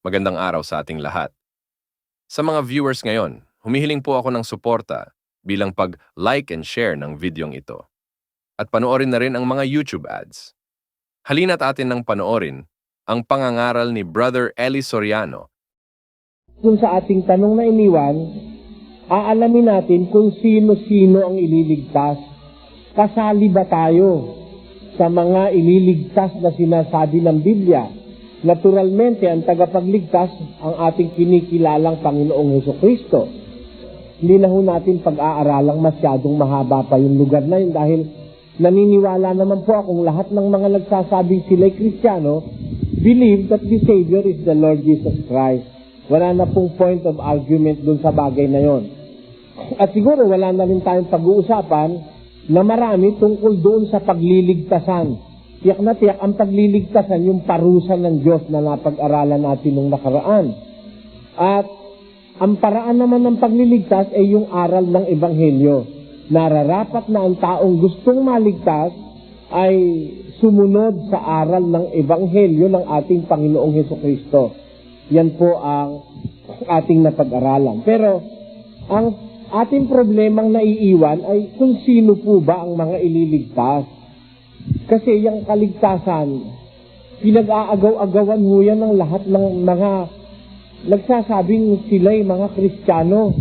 Magandang araw sa ating lahat. Sa mga viewers ngayon, humihiling po ako ng suporta bilang pag-like and share ng videong ito. At panoorin na rin ang mga YouTube ads. Halina't atin nang panoorin ang pangangaral ni Brother Eli Soriano. Kung sa ating tanong na iniwan, aalamin natin kung sino-sino ang ililigtas. Kasali ba tayo sa mga ililigtas na sinasabi ng Biblia? Naturalmente, ang tagapagligtas ang ating kinikilalang Panginoong Hesukristo. Hindi na ho natin pag-aaralang masyadong mahaba pa yung lugar na yun dahil naniniwala naman po akong lahat ng mga nagsasabing sila'y Kristiyano believe that the Savior is the Lord Jesus Christ. Wala na pong point of argument dun sa bagay na yon. At siguro wala na rin tayong pag-uusapan na marami tungkol doon sa pagliligtasan. Tiyak na tiyak ang pagliligtasan yung parusa ng Diyos na napag-aralan natin nung nakaraan. At ang paraan naman ng pagliligtas ay yung aral ng Ebanghelyo. Nararapat na ang taong gustong maligtas ay sumunod sa aral ng Ebanghelyo ng ating Panginoong Hesukristo. Yan po ang ating napag-aralan. Pero ang ating problemang naiiwan ay kung sino po ba ang mga ililigtas. Kasi yung kaligtasan, pinag-aagaw-agawan ho yan ng lahat ng mga nagsasabing sila'y mga Kristiyano.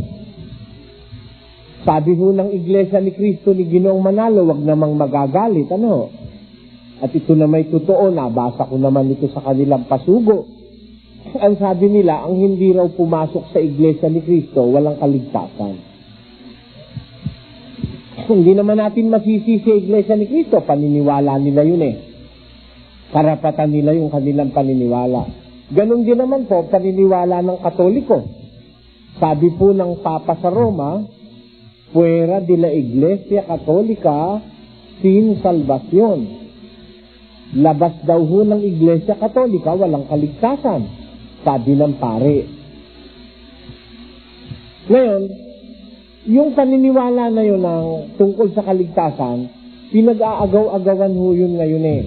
Sabi ho ng Iglesia ni Cristo ni Ginoong Manalo, wag namang magagalit, ano? At ito na may totoo, nabasa ko naman ito sa kanilang pasugo. Ang sabi nila, ang hindi raw pumasok sa Iglesia ni Cristo, walang kaligtasan. Hindi naman natin masisisi sa Iglesia ni Cristo, paniniwala nila yun eh. Karapatan nila yung kanilang paniniwala. Ganon din naman po, paniniwala ng Katoliko. Sabi po ng Papa sa Roma, fuera de la Iglesia Católica sin salvación. Labas daw ho ng Iglesia Katolika, walang kaligtasan. Sabi ng pare. Ngayon, yung paniniwala na yun ng tungkol sa kaligtasan, pinag-aagaw-agawan ho yun ngayon eh.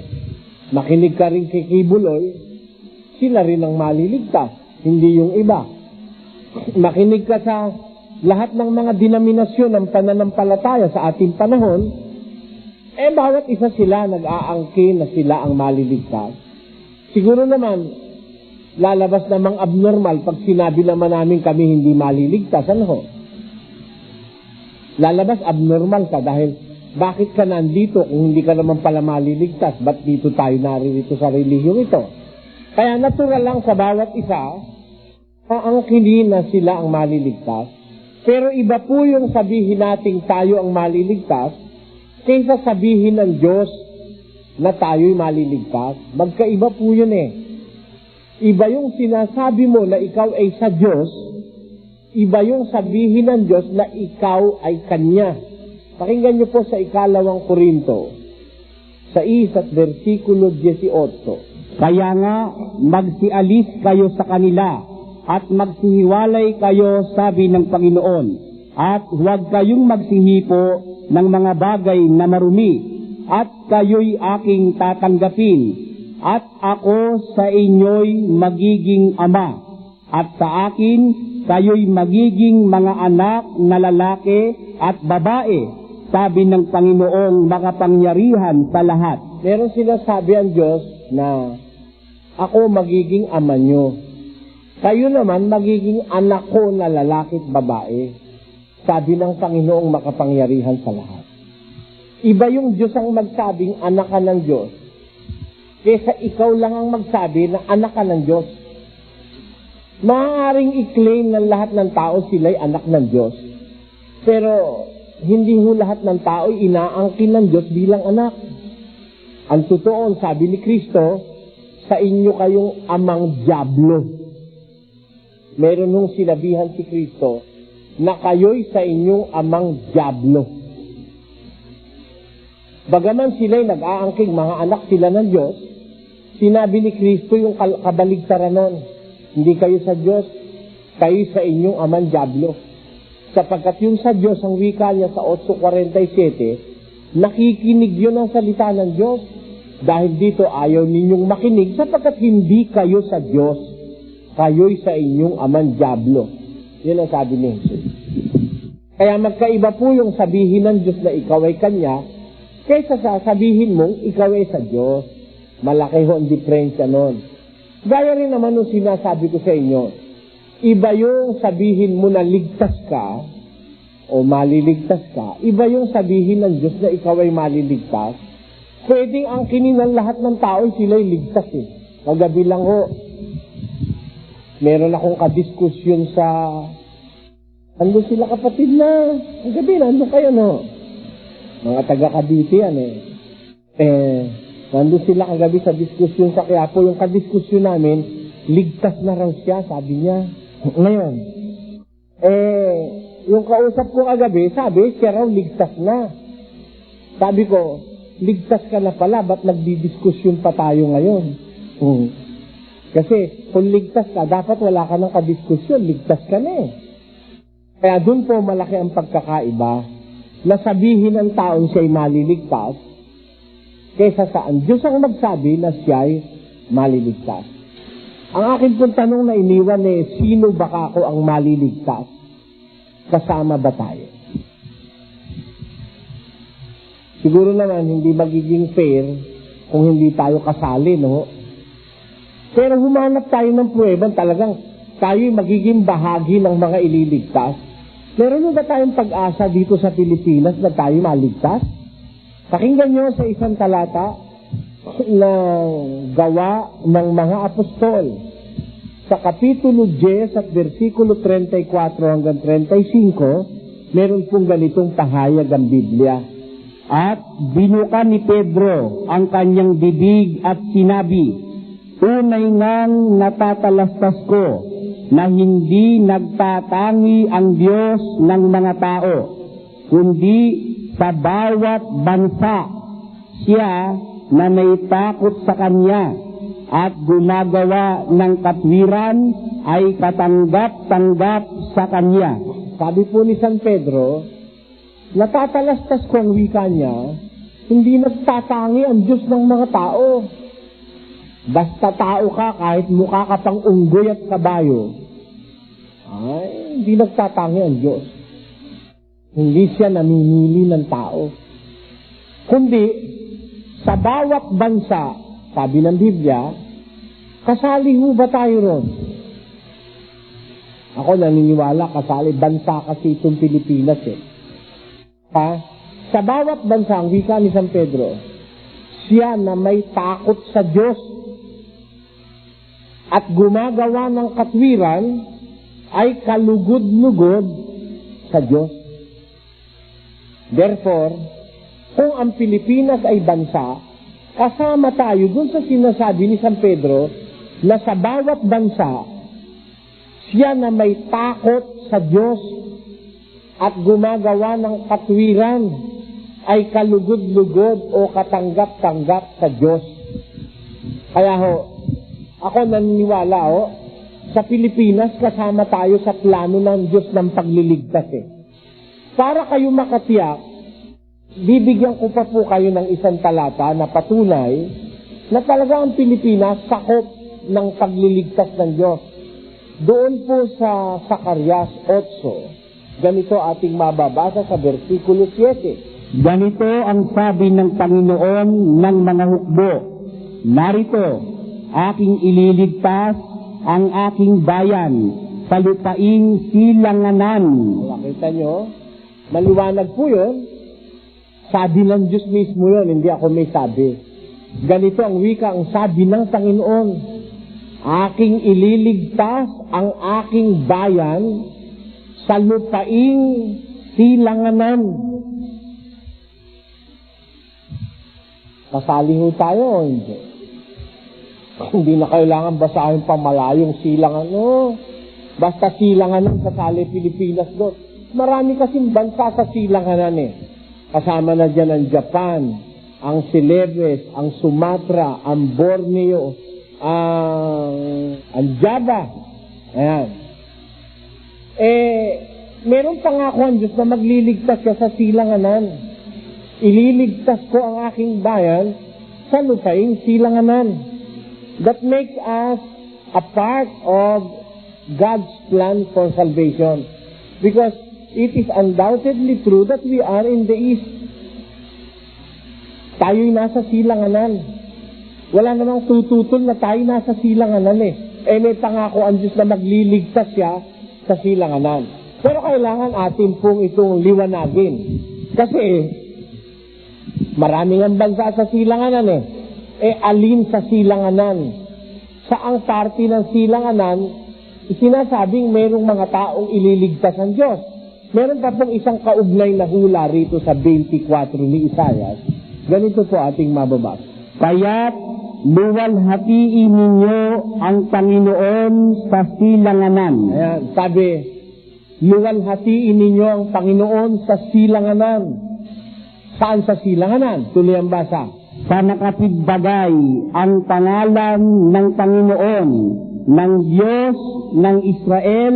Makinig ka rin kay Kibuloy, sila rin ang maliligtas, hindi yung iba. Makinig ka sa lahat ng mga denominasyon ng pananampalataya sa ating panahon, eh bawat isa sila nag-aangkin na sila ang maliligtas. Siguro naman, lalabas namang abnormal pag sinabi naman namin kami hindi maliligtas, ano ho? Lalabas abnormal ka dahil bakit ka nandito kung hindi ka naman pala maliligtas? Ba't dito tayo naririto sa relihiyong ito? Kaya natural lang sa bawat isa, aangkinin na sila ang maliligtas. Pero iba po yung sabihin nating tayo ang maliligtas kaysa sabihin ng Diyos na tayo'y maliligtas. Magkaiba po yun eh. Iba yung sinasabi mo na ikaw ay sa Diyos, iba yung sabihin ng Diyos na ikaw ay Kanya. Pakinggan niyo po sa 2 Korinto, sa 6 versikulo 18. Kaya nga, magsialis kayo sa kanila, at magsihiwalay kayo, sabi ng Panginoon, at huwag kayong magsihipo ng mga bagay na marumi, at kayo'y aking tatanggapin, at ako sa inyo'y magiging ama, at sa akin kayo'y magiging mga anak na lalaki at babae, sabi ng Panginoong makapangyarihan sa lahat. Meron sinasabi ang Diyos na ako magiging ama nyo. Kayo naman magiging anak ko na lalaki at babae, sabi ng Panginoong makapangyarihan sa lahat. Iba yung Diyos ang magsabing anak ka ng Diyos, kaysa ikaw lang ang magsabi na anak ka ng Diyos. Maaaring i-claim ng lahat ng tao sila'y anak ng Diyos, pero hindi ho lahat ng tao inaangkin ng Diyos bilang anak. Ang totoo, sabi ni Kristo, sa inyo kayong amang dyablo. Meron nung sinabihan si Kristo na kayo'y sa inyong amang dyablo. Bagaman sila'y nag-aangking mga anak sila ng Diyos, sinabi ni Kristo yung kabaligtaran nun. Hindi kayo sa Diyos, kayo sa inyong amang dyablo. Sapagkat yung sa Diyos, ang wika niya sa 8:47, nakikinig yun ang salita ng Diyos. Dahil dito ayaw ninyong makinig sapagkat hindi kayo sa Diyos. kayo'y sa inyong amang dyablo. Yun ang sabi ni Jesus. Kaya magkaiba po yung sabihin ng Diyos na ikaw ay Kanya, kaysa sa sabihin mong ikaw ay sa Diyos. Malaki ho ang diferensya nun. Gaya rin naman yung sinasabi ko sa inyo, iba yung sabihin mo na ligtas ka, o maliligtas ka, iba yung sabihin ng Diyos na ikaw ay maliligtas. Pwedeng angkinin ng lahat ng tao sila'y ligtas eh. Kagabi lang ho, meron akong kadiskusyon sa, nandun sila kapatid na, ang gabi nandun kayo no, mga taga-Cavite yan nandun sila kagabi sa diskusyon sa Quiapo, yung kadiskusyon namin, ligtas na raw siya, sabi niya. Ngayon, yung kausap ko kagabi, sabi, siya raw ligtas na. Sabi ko, ligtas ka na pala, ba't nagdidiskusyon pa tayo ngayon? Kasi, kung ligtas ka, dapat wala ka ng kadiskusyon, ligtas ka na eh. Kaya dun po malaki ang pagkakaiba, na sabihin ng taong siya'y maliligtas, kaysa saan Diyos ang magsabi na siya'y maliligtas. Ang akin pong tanong na iniwan sino ba ako ang maliligtas? Kasama ba tayo? Siguro naman hindi magiging fair kung hindi tayo kasali, no? Pero humanap tayo ng pruweba talagang tayo'y magiging bahagi ng mga ililigtas. Meron ba tayong pag-asa dito sa Pilipinas na tayo maligtas? Pakinggan nyo sa isang talata ng Gawa ng mga Apostol. Sa Kapitulo 10 at versikulo 34 hanggang 35, meron pong ganitong pahayag ang Biblia. At binuka ni Pedro ang kanyang bibig at sinabi, tunay ngang natatalastas ko na hindi nagtatangi ang Diyos ng mga tao, kundi sa bawat bansa siya na may takot sa Kanya at gumagawa ng katwiran ay katanggap-tanggap sa Kanya. Sabi po ni San Pedro, natatalastas ko ang wika niya, hindi nagtatangi ang Diyos ng mga tao. Basta tao ka, kahit mukha ka pang unggoy at kabayo, ay hindi nagtatangi ang Diyos. Hindi siya namimili ng tao. Kundi, sa bawat bansa, sabi ng Biblia, kasali ho ba tayo ron? Ako naniniwala, kasali bansa kasi itong Pilipinas eh. Sa bawat bansa, ang wika ni San Pedro, siya na may takot sa Diyos at gumagawa ng katwiran ay kalugod-lugod sa Diyos. Therefore, kung ang Pilipinas ay bansa, kasama tayo dun sa sinasabi ni San Pedro na sa bawat bansa, siya na may takot sa Diyos at gumagawa ng katwiran ay kalugod-lugod o katanggap-tanggap sa Diyos. Kaya ho, ako naniniwala sa Pilipinas kasama tayo sa plano ng Diyos ng pagliligtas eh. Para kayo makatiyak, bibigyan ko pa po kayo ng isang talata na patunay na talaga ang Pilipinas sakop ng pagliligtas ng Diyos. Doon po sa Zacarias 8, ganito ating mababasa sa versikulo 7. Ganito ang sabi ng Panginoon ng mga hukbo, narito, aking ililigtas ang aking bayan sa lupaing silanganan. Nakita nyo? Maliwanag po yun. Sabi ng Diyos mismo yun, hindi ako may sabi. Ganito ang wika, ang sabi ng Panginoon, aking ililigtas ang aking bayan sa lupaing silanganan. Kasali ho tayo o hindi? Hindi na kailangan basahin pa malayong silangan. Basta silanganan kasali Pilipinas doon. Marami kasing bansa sa silanganan eh. Kasama na dyan ang Japan, ang Celebes, ang Sumatra, ang Borneo, ang Java. Ayan. Meron pangako ang Diyos na magliligtas ka sa silanganan. Ililigtas ko ang aking bayan sa lupaing silanganan. That makes us a part of God's plan for salvation. Because it is undoubtedly true that we are in the east. Tayo'y nasa silanganan. Wala namang tututol na tayo nasa silanganan eh. May pangako ang Diyos na magliligtas siya sa silanganan. Pero kailangan atin pong itong liwanagin. Kasi maraming ang bansa sa silanganan eh. Alin sa silanganan? Saang parte ng silanganan, sinasabing merong mga taong ililigtas ng Diyos. Meron pa pong isang kaugnay na hula rito sa 24 ni Isaias. Ganito po ating mababasa. Kaya't luwalhatiin ninyo ang Panginoon sa silanganan. Ayan, sabi, luwalhatiin ninyo ang Panginoon sa silanganan. Saan sa silanganan? Tuloy ang basa. Sa nakapigbagay ang pangalan ng Panginoon, ng Diyos ng Israel,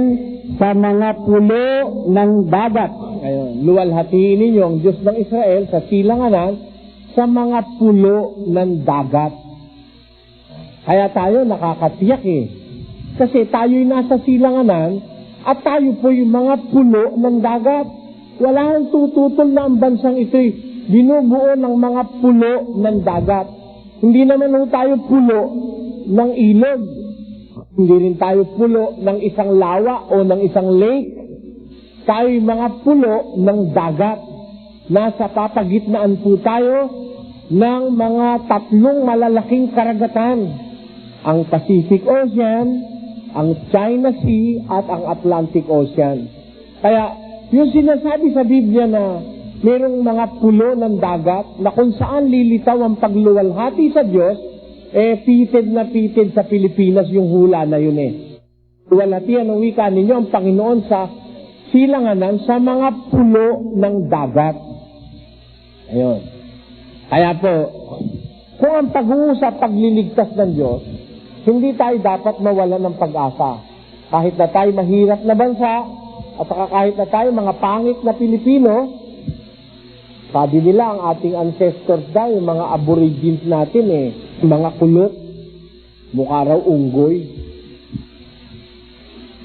sa mga pulo ng dagat. Ayun, luwalhatiin ninyo ang Diyos ng Israel sa silanganan, sa mga pulo ng dagat. Kaya tayo nakakatiyak eh. Kasi tayo'y nasa silanganan at tayo po yung mga pulo ng dagat. Wala nang tututol na ang bansang ito'y binubuo ng mga pulo ng dagat. Hindi naman tayo pulo ng ilog. Hindi rin tayo pulo ng isang lawa o ng isang lake. Tayo'y mga pulo ng dagat. Nasa papagitnaan po tayo ng mga tatlong malalaking karagatan. Ang Pacific Ocean, ang China Sea, at ang Atlantic Ocean. Kaya, yung sinasabi sa Biblia na mayroong mga pulo ng dagat na kung saan lilitaw ang pagluwalhati sa Diyos, pitid na pitid sa Pilipinas yung hula na yun eh. Luwalhatian ang wika ninyo ang Panginoon sa silanganan sa mga pulo ng dagat. Ayun. Kaya po, kung ang pag-uusap pagliligtas ng Diyos, hindi tayo dapat mawalan ng pag-asa. Kahit na tayo mahirap na bansa, at saka kahit na tayo mga pangit na Pilipino, sabi nila ang ating ancestors daw, yung mga aborigines natin mga kulot, mukha raw unggoy,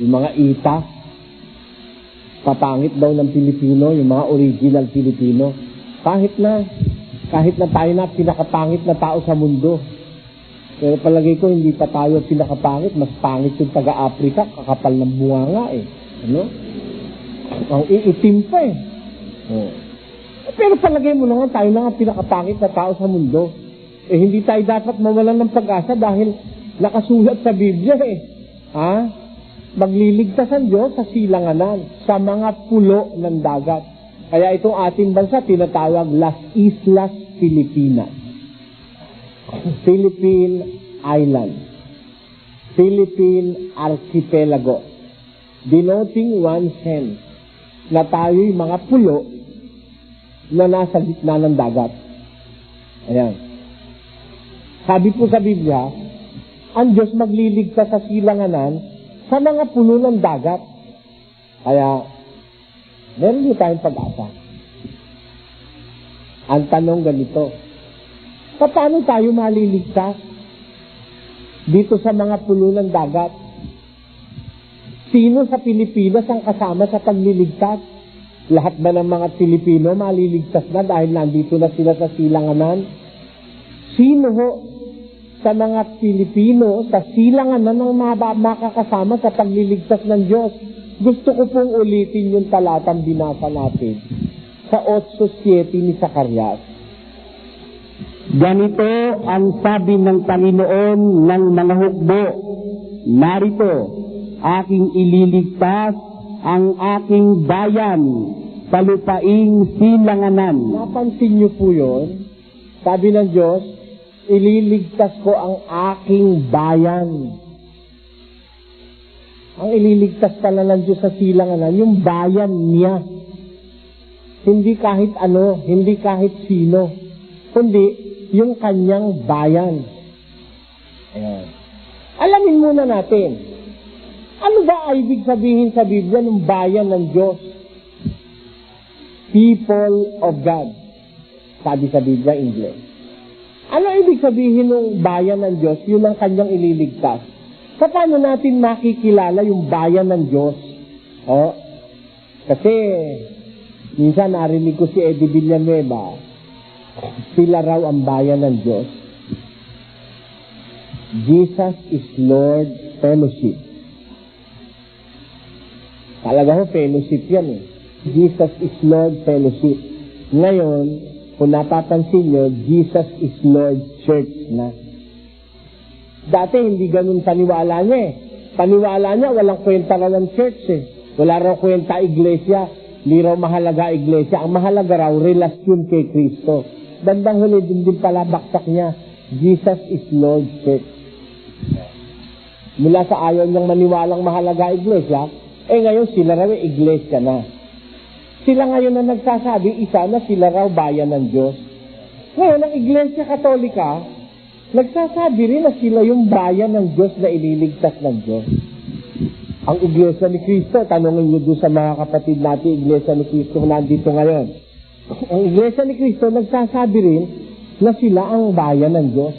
yung mga ita, papangit daw ng Pilipino, yung mga original Pilipino. Kahit na tayo na pinakapangit na tao sa mundo. Pero palagay ko, hindi pa tayo pinakapangit. Mas pangit yung taga-Africa, kakapal ng bunganga Ano? Ang iitim pa Pero palagay mo naman, tayo na nga pinakapangit na tao sa mundo. Hindi tayo dapat mawalan ng pag-asa dahil nakasulat sa Biblia Magliligtas ang Diyos sa silanganan, sa mga pulo ng dagat. Kaya itong ating bansa tinatawag Las Islas Filipinas. Philippine Island. Philippine Archipelago. Denoting one sense na tayo'y mga pulo na nasa gitna ng dagat. Ayan. Sabi po sa Biblia, ang Diyos magliligtas sa silanganan sa mga pulo ng dagat. Kaya, meron din tayong pag-asa. Ang tanong ganito, paano tayo maliligtas dito sa mga pulo ng dagat? Sino sa Pilipinas ang kasama sa pagliligtas? Lahat ba ng mga Pilipino maliligtas na dahil nandito na sila sa silanganan? Sino ho sa mga Pilipino sa silanganan ang makakasama sa pagliligtas ng Diyos? Gusto ko pong ulitin yung talatang binasa natin sa 8:7 ni Zacarias. Ganito ang sabi ng Panginoon ng mga hukbo, narito, aking ililigtas ang aking bayan sa lupaing silanganan. Napansin niyo po yun? Sabi ng Diyos, ililigtas ko ang aking bayan. Ang ililigtas pala ng Diyos sa silanganan, yung bayan niya. Hindi kahit ano, hindi kahit sino, kundi yung kanyang bayan. Ayan. Alamin muna natin, ano ba ay ibig sabihin sa Biblia ng bayan ng Diyos? People of God. Sabi sa Biblia, English. Ano ibig sabihin ng bayan ng Diyos? Yun ang kanyang ililigtas. Paano natin makikilala yung bayan ng Diyos? Kasi, minsan narinig ko si Eddie Villanueva, sila raw ang bayan ng Diyos. Jesus is Lord Fellowship. Talaga ho, fellowship yan eh. Jesus is Lord Fellowship. Ngayon, kung napapansin nyo, Jesus is Lord Church na. Dati hindi ganun paniwala niya eh. Paniwala niya, walang kwenta raw ang church eh. Wala raw kwenta iglesia. Hindi raw mahalaga iglesia. Ang mahalaga raw, relasyon kay Kristo. Bandang huli din pala baksak niya, Jesus is Lord Church. Mula sa ayaw niyang maniwalang mahalaga iglesia, ngayon sila raw iglesia na. Sila ngayon na nagsasabi, isa na sila raw bayan ng Diyos. Ngayon, ang Iglesia Katolika, nagsasabi rin na sila yung bayan ng Diyos na ililigtas ng Diyos. Ang Iglesia ni Cristo, tanongin niyo doon sa mga kapatid natin, Iglesia ni Cristo nandito ngayon. Ang Iglesia ni Cristo, nagsasabi rin na sila ang bayan ng Diyos.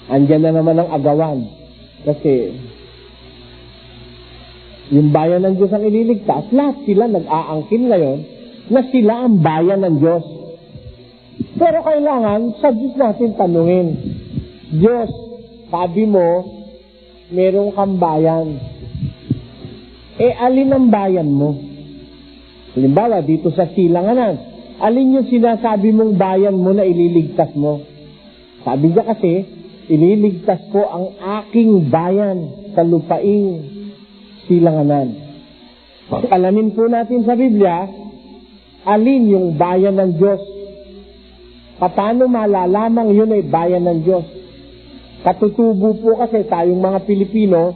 Andyan na naman ang agawan. Kasi, yung bayan ng Diyos ang ililigtas, lahat sila nag-aangkin ngayon na sila ang bayan ng Diyos. Pero kailangan, sa Diyos natin tanungin, Diyos, sabi mo, merong kang bayan. Alin ang bayan mo? Halimbawa, dito sa Silanganan, alin yung sinasabi mong bayan mo na ililigtas mo? Sabi niya kasi, ililigtas ko ang aking bayan sa lupaing Silanganan. Alamin po natin sa Biblia, alin yung bayan ng Diyos? Paano malalamang yun ay bayan ng Diyos? Katutubo po kasi tayong mga Pilipino,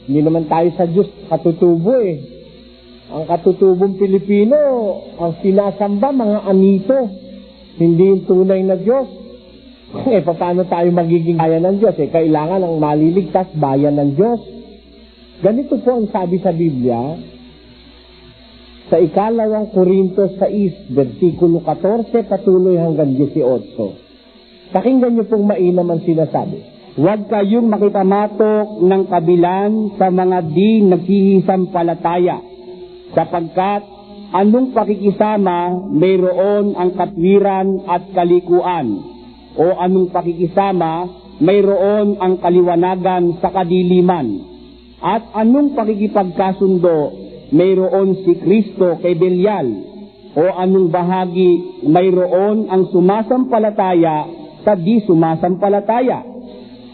hindi naman tayo sa Diyos katutubo eh. Ang katutubong Pilipino, ang sinasamba mga anito, hindi yung tunay na Diyos. Paano tayo magiging bayan ng Diyos? Kailangan ang maliligtas bayan ng Diyos. Ganito po ang sabi sa Biblia, sa 2 Korintos 6, versikulo 14, patuloy hanggang 18. Pakinggan niyo pong mainam ang sinasabi. Huwag kayong makipamatok ng kabilan sa mga di naghihisampalataya, sapagkat anong pakikisama mayroon ang katwiran at kalikuan, o anong pakikisama mayroon ang kaliwanagan sa kadiliman. At anong pakikipagkasundo mayroon si Kristo kay Belial, o anong bahagi mayroon ang sumasampalataya sa di sumasampalataya.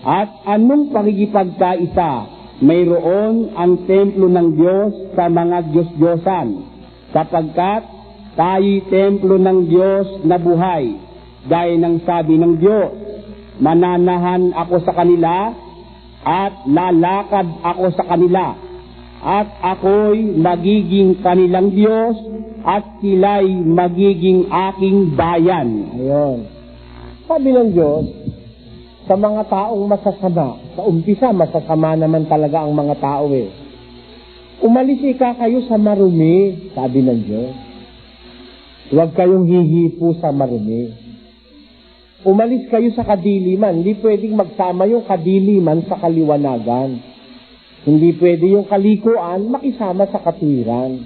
At anong pakikipagkaisa mayroon ang templo ng Diyos sa mga Diyos-Diyosan, sapagkat tayo'y templo ng Diyos na buhay, gaya ng sabi ng Diyos, mananahan ako sa kanila at lalakad ako sa kanila, at ako'y magiging kanilang Diyos, at sila'y magiging aking bayan. Ayun. Sabi ng Diyos, sa mga taong masasama, sa umpisa, masasama naman talaga ang mga tao eh. Umalis kayo sa marumi, sabi ng Diyos. Huwag kayong hihipo sa marumi. Umalis kayo sa kadiliman. Hindi pwedeng magsama yung kadiliman sa kaliwanagan. Hindi pwede yung kalikuan makisama sa katwiran.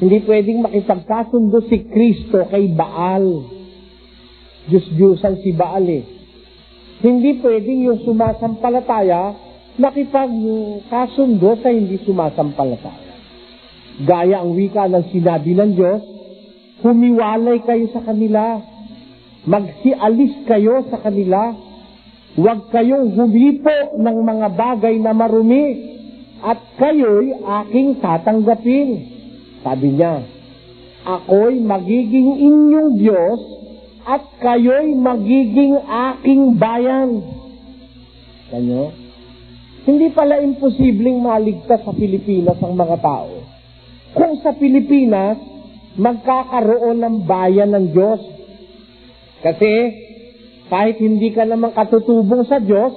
Hindi pwedeng makipagkasundo si Kristo kay Baal. Diyos-Diyosan si Baal eh. Hindi pwedeng yung sumasampalataya makipagkasundo sa hindi sumasampalataya. Gaya ang wika ng sinabi ng Diyos, humiwalay kayo sa kanila. Magsialis kayo sa kanila. Huwag kayong humipo ng mga bagay na marumi, at kayo'y aking tatanggapin. Sabi niya, ako'y magiging inyong Diyos, at kayo'y magiging aking bayan. Kanyo? Hindi pala imposibleng maligtas sa Pilipinas ang mga tao. Kung sa Pilipinas, magkakaroon ng bayan ng Diyos. Kasi, kahit hindi ka naman katutubong sa Diyos,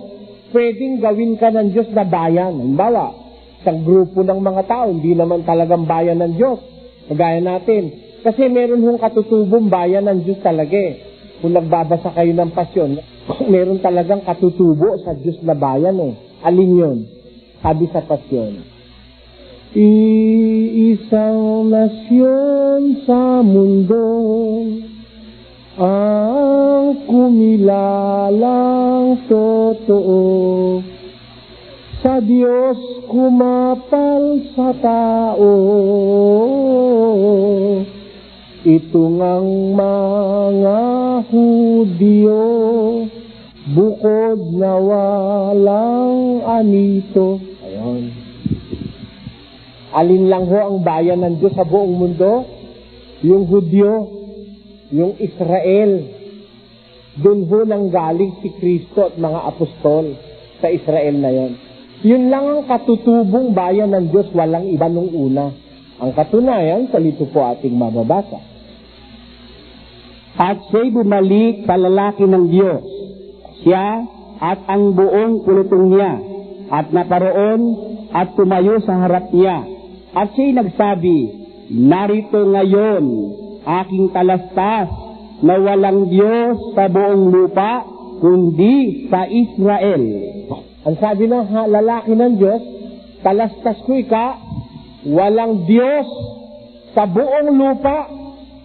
pwedeng gawin ka ng Diyos na bayan. Halimbawa, isang grupo ng mga tao, hindi naman talagang bayan ng Diyos. Kagaya natin. Kasi meron hong katutubong bayan ng Diyos talaga eh. Kung nagbabasa kayo ng Pasyon, Meron talagang katutubo sa Diyos na bayan eh. Alin yun? Sabi sa pasyon, iisang nasyon sa mundo ang kumilalang totoo. Sa Diyos kumapal sa tao. Ito ngang mga Hudyo, bukod na walang anito. Ayun. Alin lang ho ang bayan ng Diyos sa buong mundo? Yung Hudyo, yung Israel. Doon ho nang galing si Kristo at mga apostol sa Israel na yon. Yun lang ang katutubong bayan ng Diyos, walang iba nung una. Ang katunayan, salito po ating mababasa. At siya'y bumalik sa lalaki ng Diyos, siya at ang buong kulutong niya, at naparoon at tumayo sa harap niya. At siya'y nagsabi, narito ngayon aking talastas na walang Diyos sa buong lupa, kundi sa Israel. Ang sabi ng lalaki ng Diyos, talastas ko ika, walang Diyos sa buong lupa,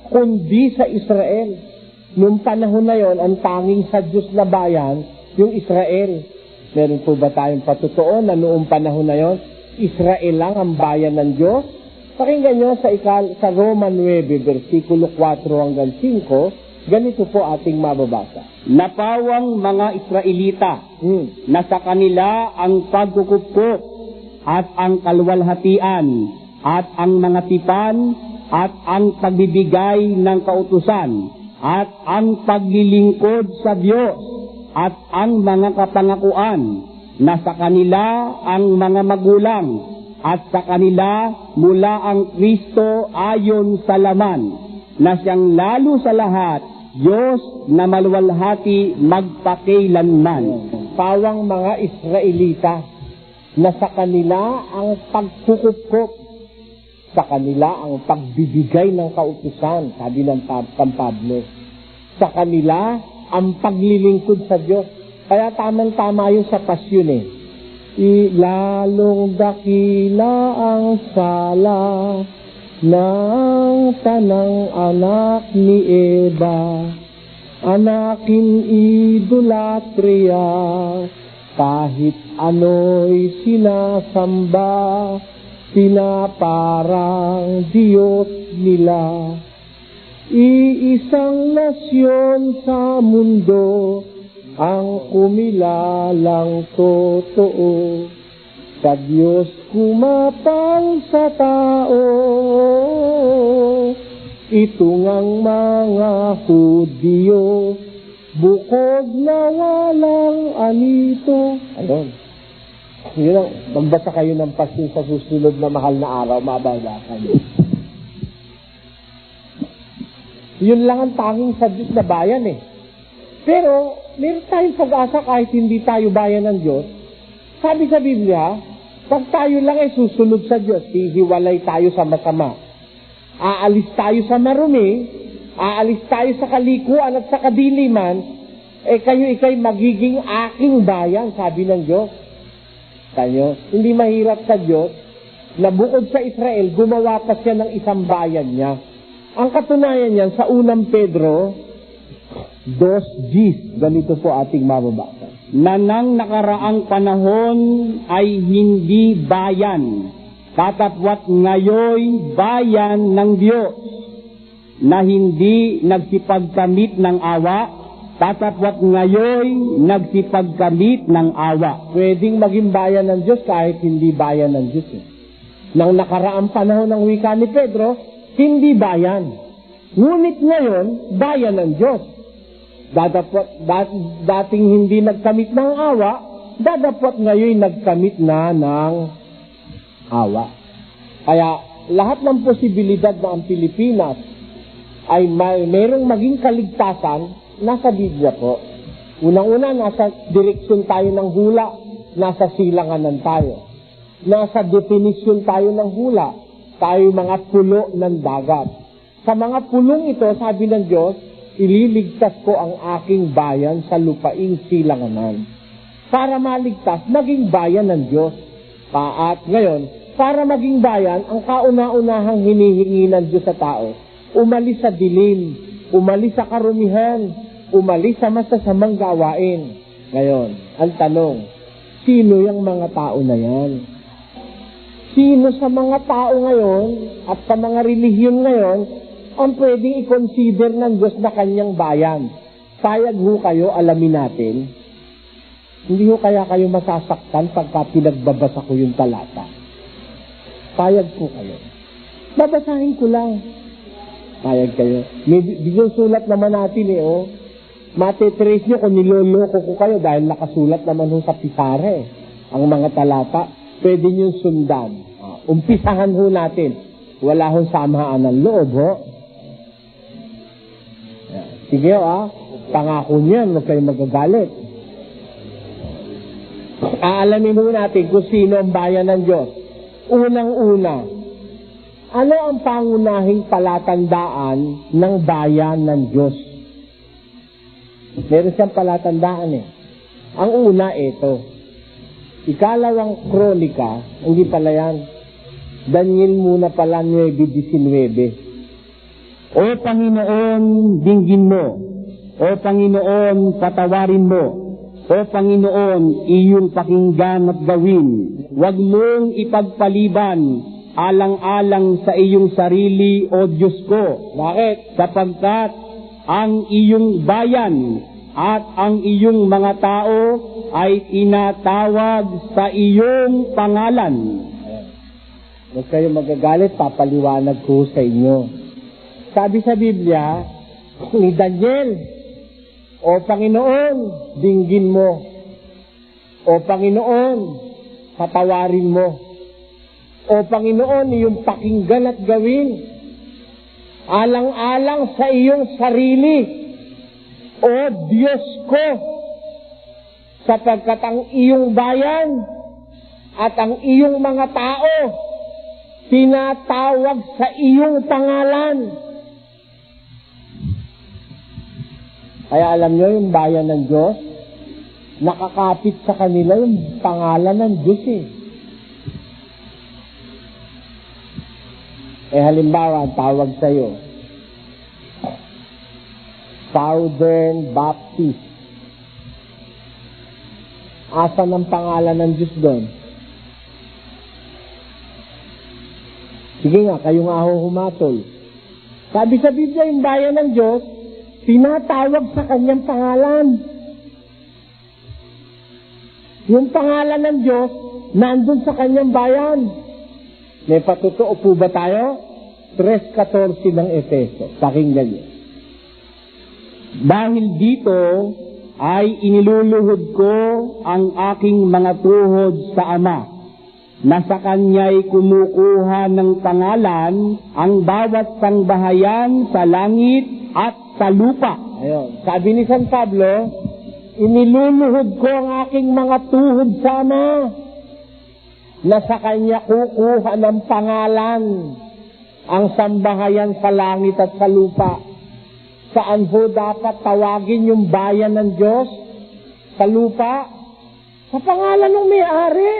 kundi sa Israel. Noong panahon na yon, ang tanging sa Diyos na bayan, yung Israel. Meron po ba tayong patutuo na noong panahon na yon, Israel lang ang bayan ng Diyos? Pakinggan nyo sa Roman 9, versikulo 4 hanggang 5, ganito po ating mababasa. Napawang mga Israelita na sa kanila ang pagkukupkop at ang kalwalhatian at ang mga tipan at ang pagbibigay ng kautusan at ang paglilingkod sa Diyos at ang mga kapangakuan na sa kanila ang mga magulang at sa kanila mula ang Kristo ayon sa laman na siyang lalo sa lahat Diyos na maluwalhati magpakailanman. Pawang mga Israelita na sa kanila ang pagkukupkop, sa kanila ang pagbibigay ng kautusan, sabi ng Pablo. Sa kanila ang paglilingkod sa Diyos. Kaya tamang-tama yung sa pasyon eh. Lalong dakila ang sala ng tanang anak ni Eva, anakin idolatria, kahit ano'y sinasamba, pinaparang Diyos nila. Iisang nasyon sa mundo ang kumilalang totoo. Sa Diyos kumapal sa tao. Ito ngang mga Hudyo, bukod na walang anito. Ayun. Yun lang, magbasa kayo ng pasyon sa susunod na mahal na araw, mababasa niyo. Yun lang ang tanging sa Diyos na bayan eh. Pero, meron tayong pag-asa kahit hindi tayo bayan ng Diyos. Sabi sa Biblia, pag tayo lang ay susunod sa Diyos, hihiwalay tayo sa masama. Aalis tayo sa marumi, aalis tayo sa kalikuan at sa kadiliman, kayo ikay magiging aking bayan, sabi ng Diyos. Tayo, hindi mahirap sa Diyos na bukod sa Israel, gumawa pa siya ng isang bayan niya. Ang katunayan niyan sa unang Pedro 2:10, ganito po ating mababasa. Na nang nakaraang panahon ay hindi bayan, tatapwat ngayoy bayan ng Diyos, na hindi nagsipagkamit ng awa, tatapwat ngayoy nagsipagkamit ng awa. Pwedeng maging bayan ng Diyos kahit hindi bayan ng Diyos. Nang nakaraang panahon ng wika ni Pedro, hindi bayan. Ngunit ngayon, bayan ng Diyos. Dating hindi nagkamit ng awa, dadapot ngayon nagkamit na ng awa. Kaya lahat ng posibilidad na ang Pilipinas ay mayroong maging kaligtasan, nasa Biblia po. Unang-una, nasa direksyon tayo ng hula, nasa silanganan tayo. Nasa definisyon tayo ng hula, tayo mga pulo ng dagat. Sa mga pulong ito, sabi ng Diyos, ililigtas ko ang aking bayan sa lupaing silanganan para maligtas maging bayan ng Diyos. At ngayon, para maging bayan, ang kauna-unahang hinihingi ng Diyos sa tao, umalis sa dilim, umalis sa karumihan, umalis sa masasamang gawain. Ngayon, ang tanong, sino yung mga tao na yan? Sino sa mga tao ngayon at sa mga relihiyon ngayon ang pwedeng i-consider ng Diyos na kanyang bayan? Payag ho kayo, alamin natin. Hindi ho kaya kayo masasaktan pagka pinagbabasa ko yung talata. Payag po kayo. Babasahin ko lang. Payag kayo. May biglang sulat naman natin Matetrace nyo kung niloloko ko kayo dahil nakasulat naman ho sa pisare ang mga talata. Pwede nyo sundan. Umpisahan ho natin. Wala hong samahan ng loob Sige pangako niyan, huwag kayong magagalit. Aalamin ho natin kung sino ang bayan ng Diyos. Unang-una, ano ang pangunahing palatandaan ng bayan ng Diyos? Meron siyang palatandaan Ang una, ito. Ikalawang kronika, hindi pala yan. Daniel muna pala 9:19. O Panginoon, dinggin mo. O Panginoon, patawarin mo. O Panginoon, iyong pakinggan at gawin. Huwag mong ipagpaliban alang-alang sa iyong sarili, O Diyos ko. Bakit? Sapagkat ang iyong bayan at ang iyong mga tao ay tinatawag sa iyong pangalan. Huwag kayong magagalit, papaliwanag ko sa inyo. Sabi sa Biblia ni Daniel, O Panginoon, dinggin mo. O Panginoon, patawarin mo. O Panginoon, iyong pakinggan at gawin. Alang-alang sa iyong sarili. O Diyos ko, sapagkat ang iyong bayan at ang iyong mga tao tinatawag sa iyong pangalan. Kaya alam nyo, yung bayan ng Diyos, nakakapit sa kanila yung pangalan ng Diyos halimbawa, ang tawag sa'yo, Southern Baptist. Asan ang pangalan ng Diyos doon? Sige nga, kayo nga humatol. Sabi sa Biblia, yung bayan ng Diyos, tinatawag sa kanyang pangalan. Yung pangalan ng Diyos, nandun sa kanyang bayan. May patutuo po ba tayo? 3:14 ng Efeso. Pakinggan niyo. Dahil dito ay iniluluhod ko ang aking mga tuhod sa Ama, na sa Kanya'y kumukuha ng pangalan ang bawat sangbahayan sa langit at sa lupa. Ayun. Sabi ni San Pablo, iniluluhod ko ang aking mga tuhod sa Ama, na sa Kanya kukuha ng pangalan ang sambahayan sa langit at sa lupa. Saan ho dapat tawagin yung bayan ng Diyos? Sa lupa? Sa pangalan ng may-ari.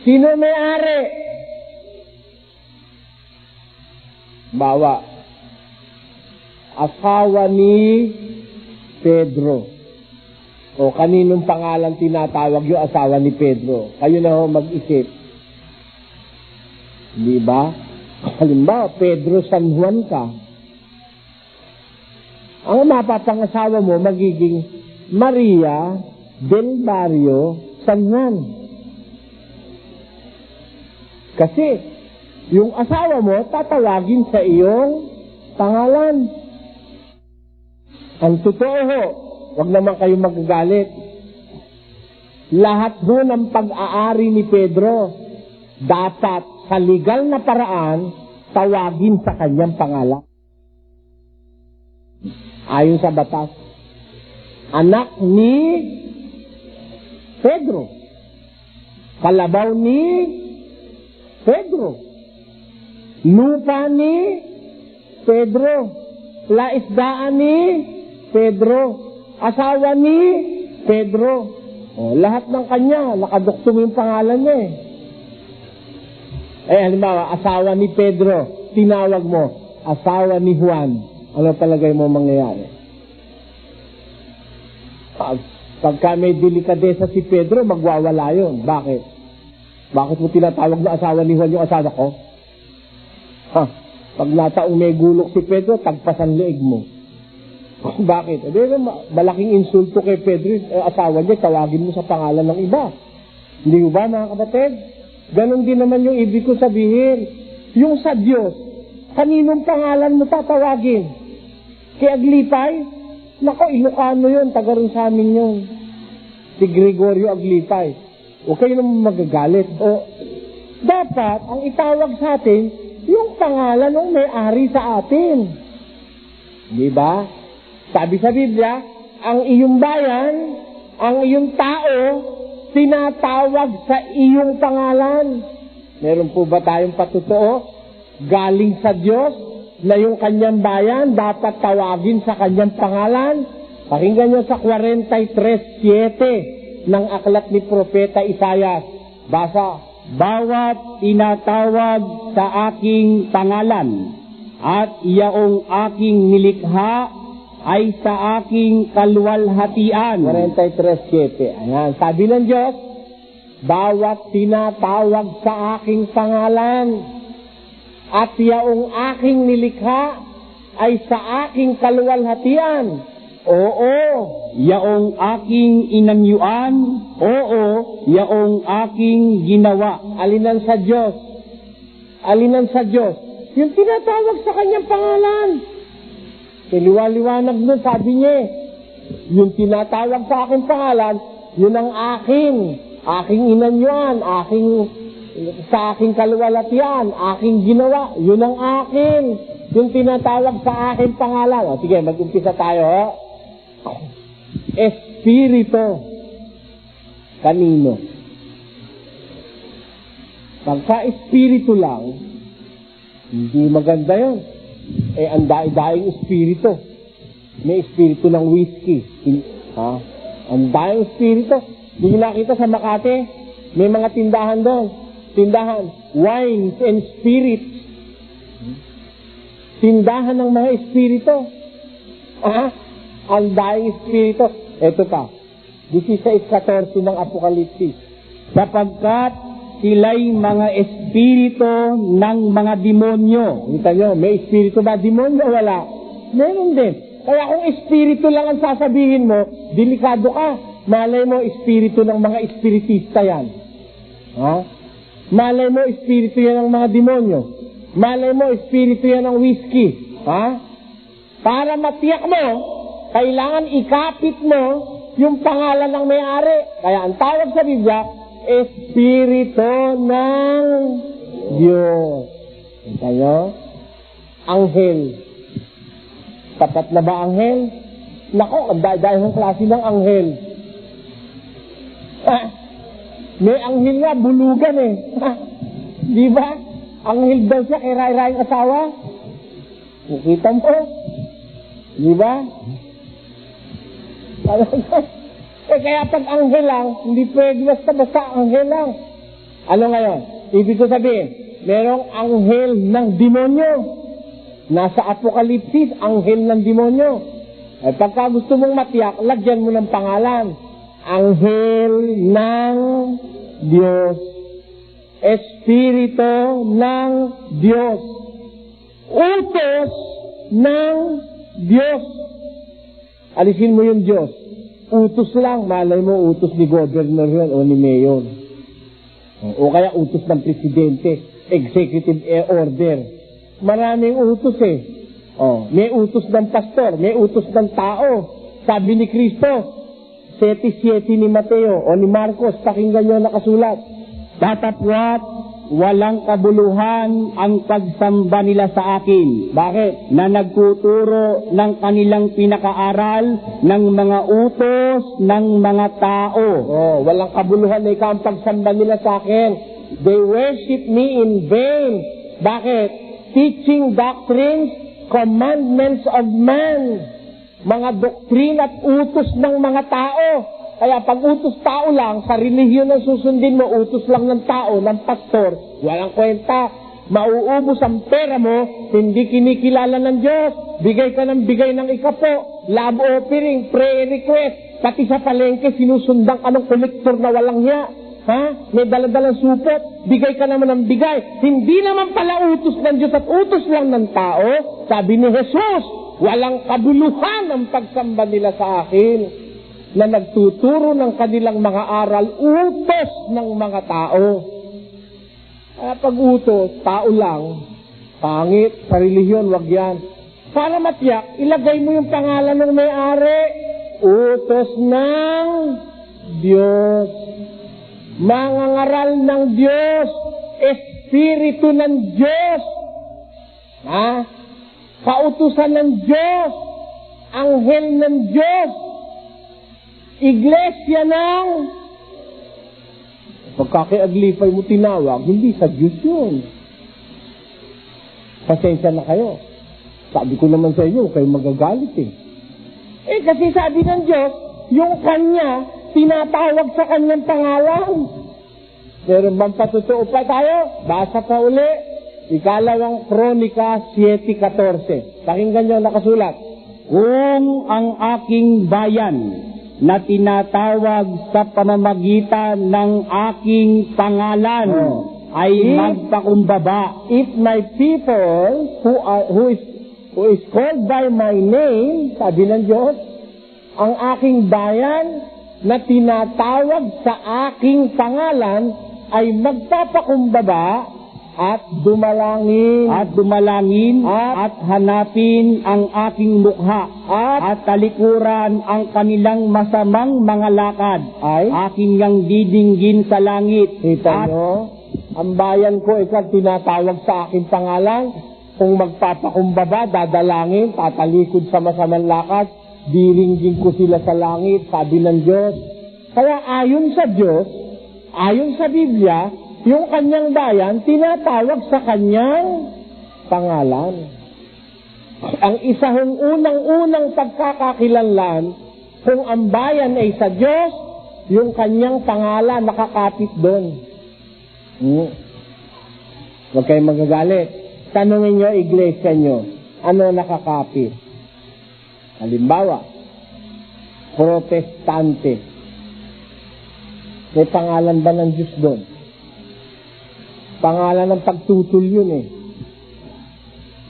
Sino may-ari? Bawa, asawa ni Pedro. O kaninong pangalan tinatawag yung asawa ni Pedro? Kayo na ho mag-isip. Di ba? Halimbawa, Pedro San Juan ka. Ang mapapangasawa mo magiging Maria del Barrio San Juan. Kasi, yung asawa mo tatawagin sa iyong pangalan. Ang totoo ho, huwag naman kayong magagalit. Lahat ho ng pag-aari ni Pedro, dapat sa legal na paraan, tawagin sa kanyang pangalan. Ayon sa batas. Anak ni Pedro. Kalabaw ni Pedro. Lupa ni Pedro. laisdaan ni Pedro. Asawa ni Pedro. O, lahat ng kanya, nakaduktong yung pangalan niya eh. Halimbawa, asawa ni Pedro, tinawag mo, asawa ni Juan. Ano palagay mo mangyayari? Pagka may delikadesa si Pedro, magwawala yun. Bakit? Bakit mo tinatawag na asawa ni Juan yung asawa ko? Pag nataong may gulok si Pedro, tagpasan leeg mo. Bakit? Malaking insulto kay Pedro, asawa niya, tawagin mo sa pangalan ng iba. Hindi ba, mga kapatid? Ganon din naman yung ibig ko sabihin. Yung sa Diyos, kaninong pangalan mo tatawagin? Kay Aglipay? Nako, Ilocano yun, taga rin sa amin yun. Si Gregorio Aglipay. O kayo naman magagalit. O, dapat, ang itawag sa atin, yung pangalan ng may-ari sa atin. Di ba? Sabi sa Biblia, ang iyong bayan, ang iyong tao, tinatawag sa iyong pangalan. Meron po ba tayong patutuo? Galing sa Diyos na yung kanyang bayan dapat tawagin sa kanyang pangalan? Pakinggan nyo sa 43:7 ng aklat ni Propeta Isaias. Basa. Bawat tinatawag sa aking pangalan at iyaong aking nilikha ay sa aking kaluwalhatian. 43:7. Ayan. Sabi ng Diyos, bawat tinatawag sa aking pangalan at yaong aking nilikha ay sa aking kaluwalhatian. Oo, yaong aking inanyuan, oo, yaong aking ginawa. Alinan sa Diyos. Alinan sa Diyos. Yung tinatawag sa kanyang pangalan. Liwanag nun, sabi niya, yung tinatawag sa aking pangalan, yun ang aking inanyuan, sa aking kaluwalhatian, aking ginawa, yun ang akin. Yung tinatawag sa aking pangalan. O, sige, mag-umpisa tayo. Espiritu. Kanino? Pagka espiritu lang, hindi maganda yun. Ang daing espiritu. May espiritu ng whiskey. Ang daing espiritu. Hindi nakita sa Makati, may mga tindahan doon. Tindahan, wines and spirits. Tindahan ng mga espiritu. Ang daing espiritu. Ito pa, 16:14 ng Apokalipsis. Sapagkat sila'y mga espiritu ng mga demonyo. Kita nyo, may espiritu ba? Demonyo wala. Meron din. Kaya kung espiritu lang ang sasabihin mo, delikado ka. Malay mo, espiritu ng mga espiritista yan. Malay mo, espiritu yan ng mga demonyo. Malay mo, espiritu yan ng whiskey. Para matiyak mo, kailangan ikapit mo yung pangalan ng may-ari. Kaya ang tawag sa Biblia, Espiritu ng Diyos. Kita nyo? Anghel. Tapat na ba anghel? Nako, dahil ng klase ng anghel. May anghel nga, bulugan eh. Di ba? Anghel daw siya kay Ray-Ray ang asawa. Nakita mo? Di ba? Kaya pag anghel lang, hindi pwede basta anghel lang. Ano ngayon? Ibig ko sabihin, merong anghel ng demonyo. Nasa Apokalipsis, anghel ng demonyo. Pagka gusto mong matiyak, lagyan mo ng pangalan. Anghel ng Diyos. Espiritu ng Diyos. Utos ng Diyos. Alisin mo yung Diyos. Utos lang, malay mo, utos ni governor yun o ni mayor. O kaya utos ng presidente, executive order. Maraming utos eh. May utos ng pastor, may utos ng tao. Sabi ni Kristo, 7:7 ni Mateo o ni Marcos, pakinggan nyo nakasulat. Tatapwat, walang kabuluhan ang pagsamba nila sa akin. Bakit? Na nagtuturo ng kanilang pinakaaral ng mga utos ng mga tao. Walang kabuluhan na ikaw ang pagsamba nila sa akin. They worship me in vain. Bakit? Teaching doctrines commandments of man, mga doktrina at utos ng mga tao. Kaya pag utos tao lang, sa relihiyon ang susundin mo, utos lang ng tao, ng pastor, walang kwenta. Mauubos ang pera mo, hindi kinikilala ng Diyos. Bigay ka ng bigay ng ikapo, love offering, prayer request, pati sa palengke, sinusundang anong kolektor na walang hiya. Ha? May daladalang supot, bigay ka naman ng bigay. Hindi naman pala utos ng Diyos at utos lang ng tao. Sabi ni Jesus, walang kabuluhan ang pagsamba nila sa akin na nagtuturo ng kanilang mga aral, utos ng mga tao. Kaya pag utos, tao lang, pangit, sa relihiyon, wag yan. Para matiyak, ilagay mo yung pangalan ng may-ari, utos ng Diyos. Mangangaral ng Diyos, Espiritu ng Diyos, ha? Kautusan ng Diyos, anghel ng Diyos, iglesia ng pagkakiaglipay mo tinawag, hindi sa Diyos yun. Pasensya na kayo. Sabi ko naman sa inyo, kayo magagalit eh. Kasi sabi ng Diyos, yung Kanya, tinatawag sa Kanyang pangalan. Pero bang patutoo pa tayo? Basa pa uli. Ikalawang Kronika 7:14. Pakinggan nyo nakasulat. Kung ang aking bayan na tinatawag sa pamamagitan ng aking pangalan ay magpakumbaba. If my people who is called by my name, sabi ng Diyos, ang aking bayan na tinatawag sa aking pangalan ay magpapakumbaba at dumalangin at hanapin ang aking mukha at talikuran ang kanilang masamang mga lakad ay aking yang didinggin sa langit. Kita nyo, ang bayan ko ikaw tinatawag sa aking pangalan. Kung magpapakumbaba, dadalangin, tatalikod sa masamang lakad, diringgin ko sila sa langit, sabi ng Diyos. Kaya ayon sa Diyos, ayon sa Biblia, yung kanyang bayan, tinatawag sa kanyang pangalan. Ang isang unang-unang pagkakakilanlan, kung ang bayan ay sa Diyos, yung kanyang pangalan nakakapit doon. Huwag kayong magagalit. Tanungin nyo, iglesia nyo, ano nakakapit? Halimbawa, protestante. May pangalan ba ng Diyos doon? Pangalan ng pagtutol yun eh.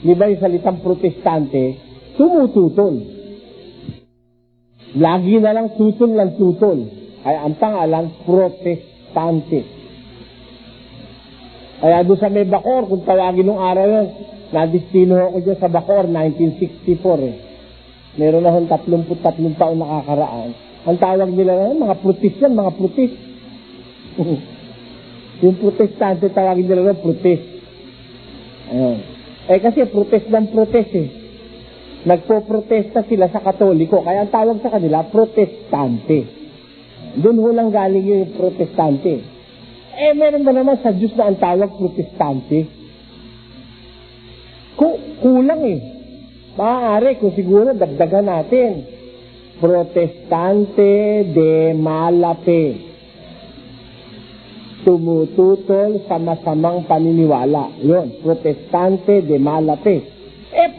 Di ba yung salitang protestante, tumututol. Lagi na lang tutol ng tutol. Ay ang pangalan, protestante. Kaya doon sa may Bacoor, kung tawagin nung araw yun, nadistino ako dyan sa Bacoor, 1964 eh. Meron na hong 33 taon nakakaraan. Ang tawag nila na, mga protest yan, mga protest. Yung protestante, tawagin nila na protest. Ayun. Kasi protest ng protest eh. Nagpo-protesta sila sa Katoliko, kaya ang tawag sa kanila, protestante. Doon ho lang galing yung protestante. Meron ba naman sa Diyos na ang tawag protestante? Kulang eh. Maaari kung siguro dagdagan natin. Protestante de Malape. Tumututol sa masamang paniniwala. Yun, protestante de Malape.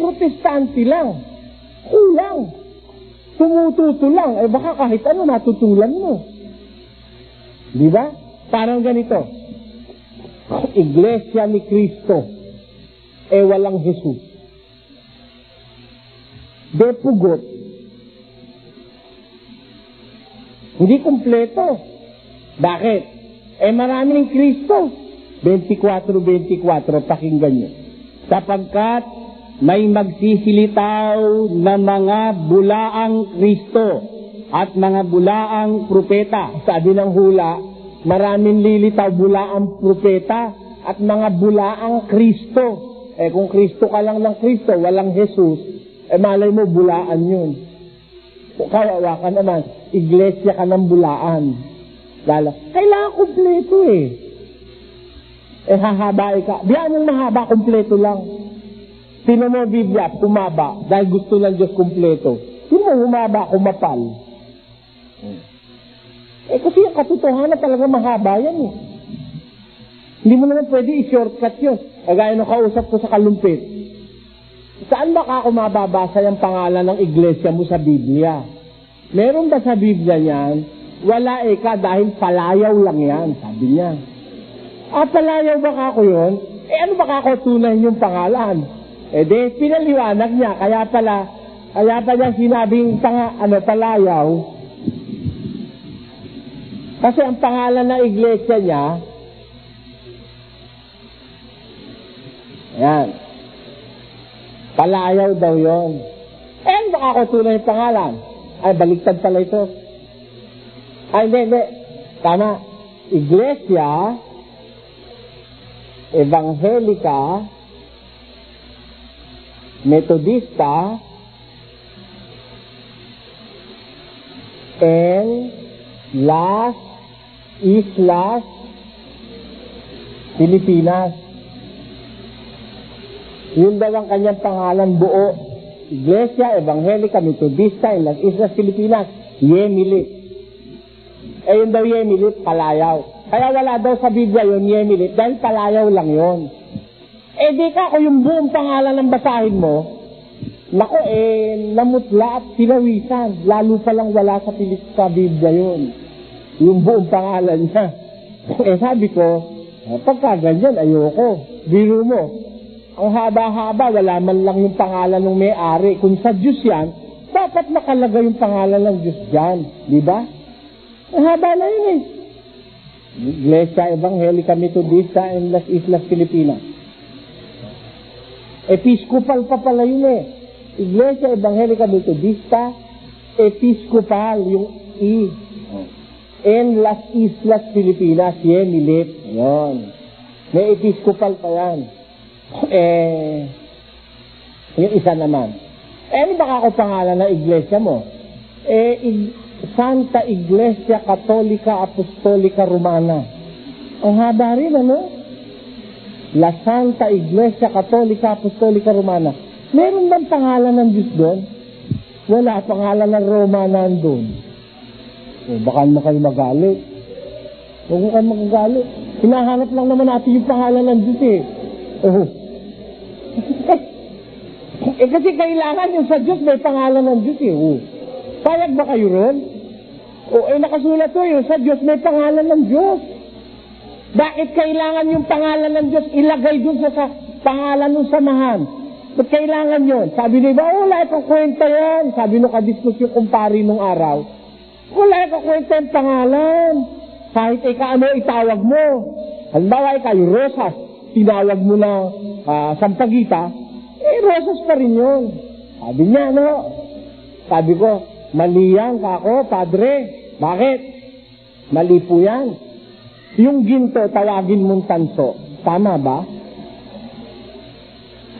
Protestante lang. Kulang. Tumututol lang. Baka kahit ano natutulan mo. Di ba? Parang ganito. Iglesia ni Cristo. Walang Jesus. De pugot. Hindi kumpleto. Bakit? Marami ng Kristo. 24:24, pakinggan nyo. Sapagkat may magsisilitaw na mga bulaang Kristo at mga bulaang propeta. Sabi ng hula, maraming lilitaw bulaang propeta at mga bulaang Kristo. Kung Kristo ka lang ng Kristo, walang Jesus, malay mo bulaan yun. Kawawa ka naman, iglesia ka ng bulaan. Kailangan kumpleto eh. Hahabay ka. Diyan yung mahaba, kumpleto lang. Sino mo Biblia, humaba, dahil gusto ng Diyos kumpleto. Sino mo humaba, kumapal. Kasi yung katotohanan talaga mahaba yan eh. Hindi mo naman pwede i-shortcut yun. Kagaya nung kausap ko sa kalumpit. Saan ba ako mababasa yung pangalan ng iglesia mo sa Biblia? Meron ba sa Biblia niyan? Wala dahil palayaw lang yan, sabi niya. Palayaw ba ako yun? Ano ba ako tunay yung pangalan? Pinaliwanag niya, kaya pa niya sinabing palayaw. Kasi ang pangalan ng iglesia niya, ayan, palayaw daw yun. Ano ba ako tunay yung pangalan? Baliktad pala ito. Hindi. Tama. Iglesia Evangelica Metodista en Las Islas Pilipinas. Yun daw ang kanyang pangalan buo. Iglesia Evangelica Metodista en Las Islas Pilipinas. Yemilit. Yun daw Yemilit, palayaw. Kaya wala daw sa Biblia yun, Yemilit, dahil palayaw lang yun. Di ka, kung yung buong pangalan ng basahin mo, nako, namutla at sinawisan. Lalo palang wala sa Biblia yun. Yung buong pangalan niya. Sabi ko, pagka ganyan, ayoko. Biro mo. Ang haba-haba, wala man lang yung pangalan ng may-ari. Kung sa Diyos yan, dapat nakalagay yung pangalan ng Diyos dyan. Di ba? Ang haba na yun eh. Iglesia Evangelica Metodista en Las Islas Pilipinas. Episcopal pa pala yun eh. Iglesia Evangelica Metodista, Episcopal, yung I. En Las Islas Pilipinas, Yemilit. Ayan. May Episcopal pa yan. Yung isa naman. Ano baka ako pangalan ng iglesia mo? Santa Iglesia Católica Apostolica Romana. Ang haba rin, ano? La Santa Iglesia Católica Apostolica Romana. Meron bang pangalan ng Diyos doon? Wala, pangalan ng Roma nandun. Baka na kayo magalit. Huwag mo kayo magagalit. Hinahanap lang naman natin yung pangalan ng Diyos eh. Kasi kailangan yung sa Diyos may pangalan ng Diyos eh. Payag ba kayo ron? Nakasulat to yung sa Diyos may pangalan ng Diyos. Bakit kailangan yung pangalan ng Diyos ilagay dun sa pangalan ng samahan? Ba't kailangan yun? Sabi niya, wala ikang kwenta yan. Sabi nung kadiskus yung kumpari nung araw, wala ikang kwenta yung pangalan. Kahit ano itawag mo. Halimbawa ikaw, Rosas, tinawag mo na Sampaguita, Rosas pa rin yun. Sabi niya, Sabi ko, mali yan kako, padre. Bakit? Mali po yan. Yung ginto, tawagin mong tanso. Tama ba?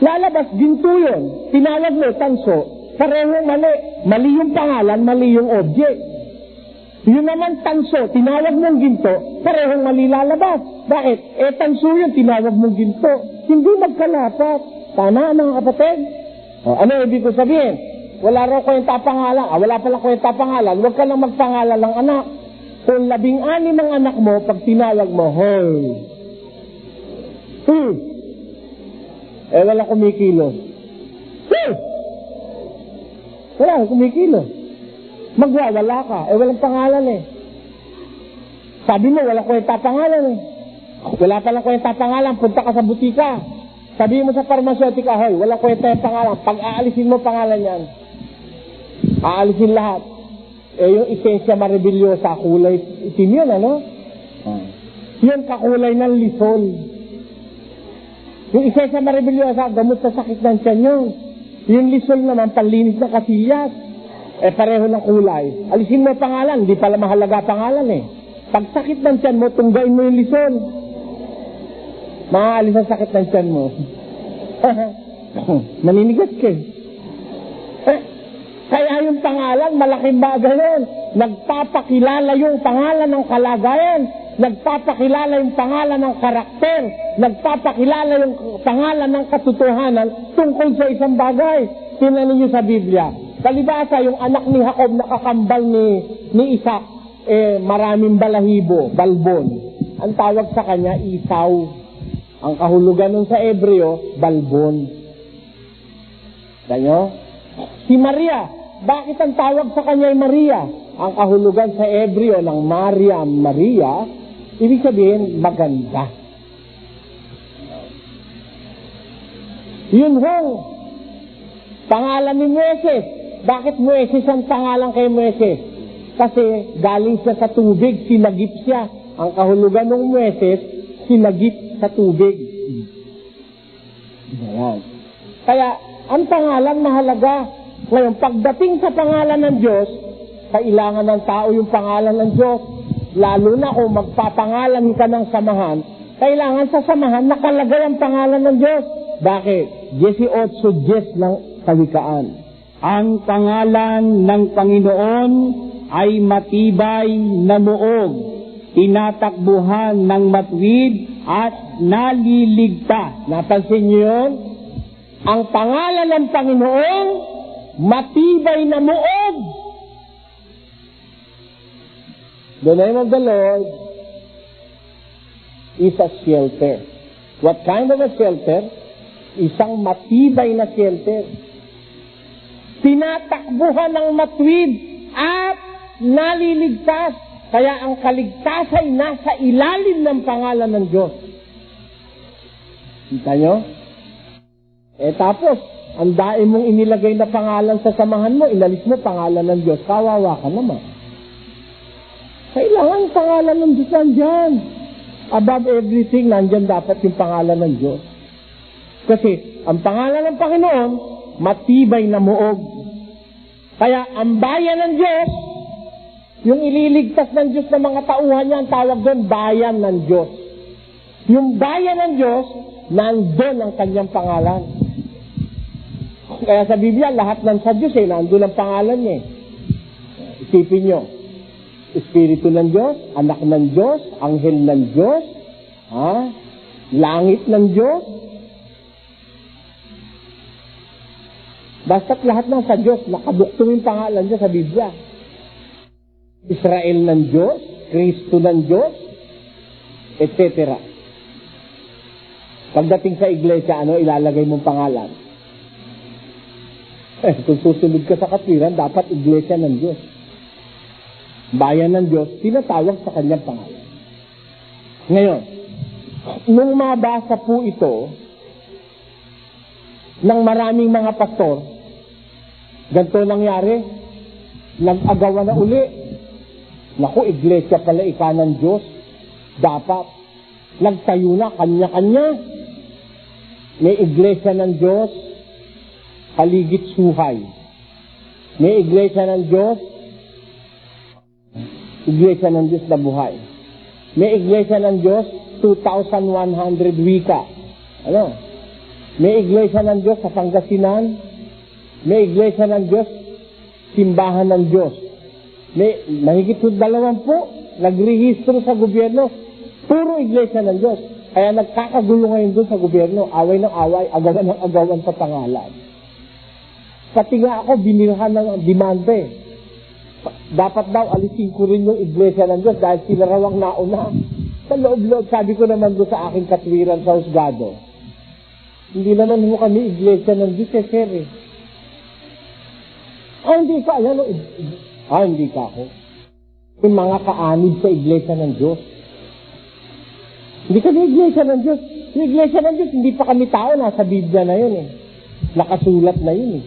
Lalabas, ginto yun. Tinawag mo, tanso. Pareho mali. Mali yung pangalan, mali yung object. Yun naman tanso, tinawag mong ginto, parehong mali lalabas. Bakit? Tanso yun, tinawag mong ginto. Hindi magkalapat. Tama, mga kapatid? Ano ibig ko sabihin? Wala raw kwenta pangalan. Wala pala kwenta pangalan. Huwag ka lang magpangalan ng anak. Kung 16 ang anak mo, pag tinawag mo, hoy. Wala kumikilos. Wala kumikilos. Magwawala ka. Walang pangalan eh. Sabi mo, wala kwenta pangalan eh. Wala palang kwenta pangalan. Punta ka sa butika. Sabi mo sa pharmaceutica, hoy, wala kwenta yung pangalan. Pag aalisin mo pangalan yan, aalisin lahat. Yung Essentia Maravillosa, kulay itim yun, ano? Yun, kakulay ng lisol. Yung Essentia Maravillosa, gamot sa sakit ng tiyan yun. Yung lisol naman, panlinis ng kasillas. Pareho ng kulay. Alisin mo pangalan, hindi pala mahalaga pangalan eh. Pag sakit ng tiyan mo, tunggain mo yung lisol. Maalis ang sakit ng tiyan mo. Maninigas ka eh. Kaya yung pangalan, malaking bagay yun. Nagpapakilala yung pangalan ng kalagayan. Nagpapakilala yung pangalan ng karakter. nagpapakilala yung pangalan ng katotohanan tungkol sa isang bagay. Tingnan niyo sa Biblia. Kalibasa, yung anak ni Jacob nakakambal ni Isaac, maraming balahibo, balbon. Ang tawag sa kanya, Isaw. Ang kahulugan nun sa Ebreo, balbon. Ganyo? Si Maria, bakit ang tawag sa kanya ay Maria? Ang kahulugan sa Ebreo ng Maria, ibig sabihin, maganda. Yun hong pangalan ni Moises. Bakit Moises ang pangalan kay Moises? Kasi galing siya sa tubig, sinagip siya. Ang kahulugan ng Moises, sinagip sa tubig. Ayan. Kaya, ang pangalan mahalaga. Ngayon, pagdating sa pangalan ng Diyos, kailangan ng tao yung pangalan ng Diyos. Lalo na kung magpapangalan ka ng samahan, kailangan sa samahan nakalagay ang pangalan ng Diyos. Bakit? 18:10 ng Kawikaan. Ang pangalan ng Panginoon ay matibay na muog, tinatakbuhan ng matuwid at naliligtas. Napansin niyo yun? Ang pangalan ng Panginoon, matibay na muog. The name of the Lord is a shelter. What kind of a shelter? Isang matibay na shelter. Tinatakbuhan ng matuwid at naliligtas. Kaya ang kaligtas ay nasa ilalim ng pangalan ng Diyos. Kita nyo? Tapos, ang daim mong inilagay na pangalan sa samahan mo, inalis mo pangalan ng Diyos, kawawa ka naman. Kailangan pangalan ng Diyos nandyan. Above everything, nandyan dapat yung pangalan ng Diyos. Kasi, ang pangalan ng Panginoon, matibay na muog. Kaya, ang bayan ng Diyos, yung ililigtas ng Diyos ng mga tauhan niya, ang tawag doon, bayan ng Diyos. Yung bayan ng Diyos, nandun ang kanyang pangalan. Kaya sa Biblia, lahat ng sa Diyos, nandun ang pangalan niya. Isipin nyo, Espiritu ng Diyos, Anak ng Diyos, Anghel ng Diyos, Langit ng Diyos. Basta't lahat ng sa Diyos, nakaduktong yung pangalan niya sa Biblia. Israel ng Diyos, Kristo ng Diyos, etc. Pagdating sa iglesia, ilalagay mong pangalan? Kung susunod ka sa katwiran, dapat iglesia ng Diyos. Bayan ng Diyos, tinatawag sa kanyang pangalan. Ngayon, nung mabasa po ito ng maraming mga pastor, ganito nangyari, nag-agawa na uli. Naku, iglesia pala ng Diyos. Dapat. Nagtayo na, kanya-kanya. May iglesia ng Diyos, paligid suhay. May iglesia ng Diyos, iglesia ng Diyos na buhay. May iglesia ng Diyos, 2,100 wika. May iglesia ng Diyos sa Pangasinan. May iglesia ng Diyos, simbahan ng Diyos. May mahigit 20 nagrehistro sa gobyerno. Puro iglesia ng Diyos. Kaya nagkakagulo ngayon doon sa gobyerno. Away ng away, agawan ng agawan sa pangalan. Pati nga ako, binilhan ng demande. Dapat daw alisin ko rin yung iglesia ng Diyos dahil sila raw ang nauna. Sa loob-loob, sabi ko naman doon sa aking katwiran sa husgado, hindi naman mo kami iglesia ng Diyos, sir. Hindi ka. Hindi ka ako. Yung mga kaanib sa iglesia ng Diyos. Hindi kami iglesia ng Diyos. Yung iglesia ng Diyos, hindi pa kami tao. Nasa Biblia na yun Nakasulat na yun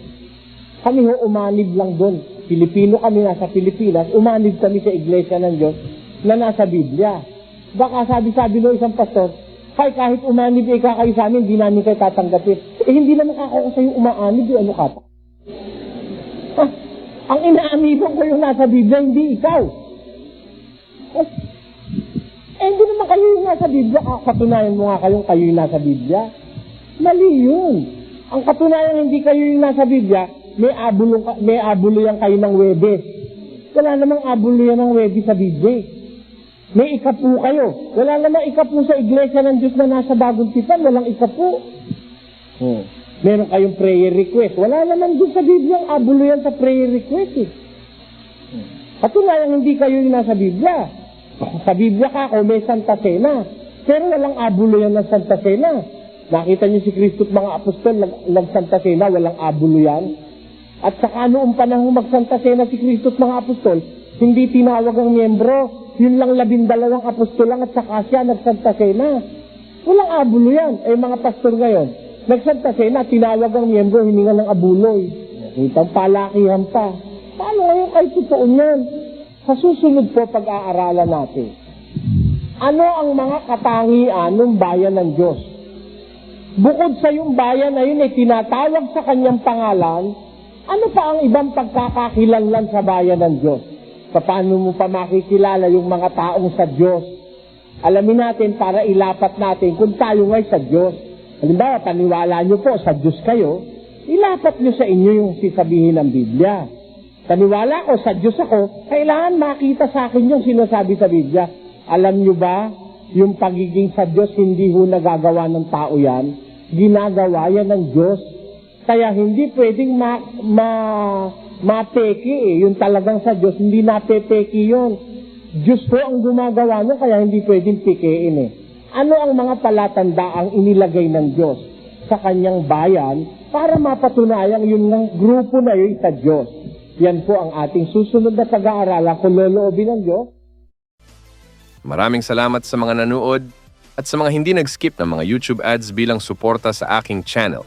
Kami umanib lang doon. Pilipino kami, nasa Pilipinas, umanib kami sa iglesia ng Diyos na nasa Biblia. Baka sabi-sabi ng isang pastor, kahit umanib kayo sa amin, hindi namin kayo tatanggapin. Hindi naman ako sa'yo umaanib, ano ka pa? Ang inaaniban ko yung nasa Biblia, hindi ikaw. Hindi naman kayo yung nasa Biblia. Katunayan mo nga kayo yung nasa Biblia. Mali yun. Ang katunayan hindi kayo yung nasa Biblia, may abuluyan kayo ng Webes. Wala namang abuluyan ng Webes sa Biblia. May ikapu kayo. Wala namang ikapu sa iglesia ng Diyos na nasa Bagong Tipan. Walang ikapu. Meron kayong prayer request. Wala naman doon sa Biblia ang abulo yan sa prayer request. Patunayan hindi kayo yung nasa Biblia. Sa Biblia ka ako may Santa Cena. Pero walang abulo yan ng Santa Cena. Nakita niyo si Kristo at mga apostol nag-Santa Cena, walang abulo yan. At saka noong panahon mag-Santa Cena si Kristo at mga apostol, hindi tinawag ang miyembro. Yun lang 12 apostol lang at saka siya nag-Santa Cena. Walang abulo yan. Eh mga pastor ngayon, nag-Santa Cena, tinawag ang miyembro, hininga ng abuloy. Itang palakihan pa. Paano ngayon kayo totoo yan? Sa susunod po pag-aaralan natin, ano ang mga katangian ng bayan ng Diyos? Bukod sa yung bayan na yun ay tinatawag sa kanyang pangalan, ano pa ang ibang pagkakakilanlan sa bayan ng Diyos? Paano mo pa makikilala yung mga taong sa Diyos? Alamin natin para ilapat natin kung tayo ngay sa Diyos. Halimbawa, paniwala nyo po sa Diyos kayo, ilapat nyo sa inyo yung sisabihin ng Biblia. Paniwala ko sa Diyos ako, kailangan makita sa akin yung sinasabi sa Biblia. Alam nyo ba, yung pagiging sa Diyos, hindi ho nagagawa ng tao yan. Ginagawa yan ng Diyos. Kaya hindi pwedeng mapeki Yung talagang sa Diyos, hindi napepeki yun. Diyos po ang gumagawa nyo, kaya hindi pwedeng pikein Ano ang mga palatandaang inilagay ng Diyos sa kanyang bayan para mapatunayan yung grupo na yun sa Diyos? Yan po ang ating susunod na pag-aaralan kung loloobin ng Diyos. Maraming salamat sa mga nanood at sa mga hindi nag-skip ng mga YouTube ads bilang suporta sa aking channel.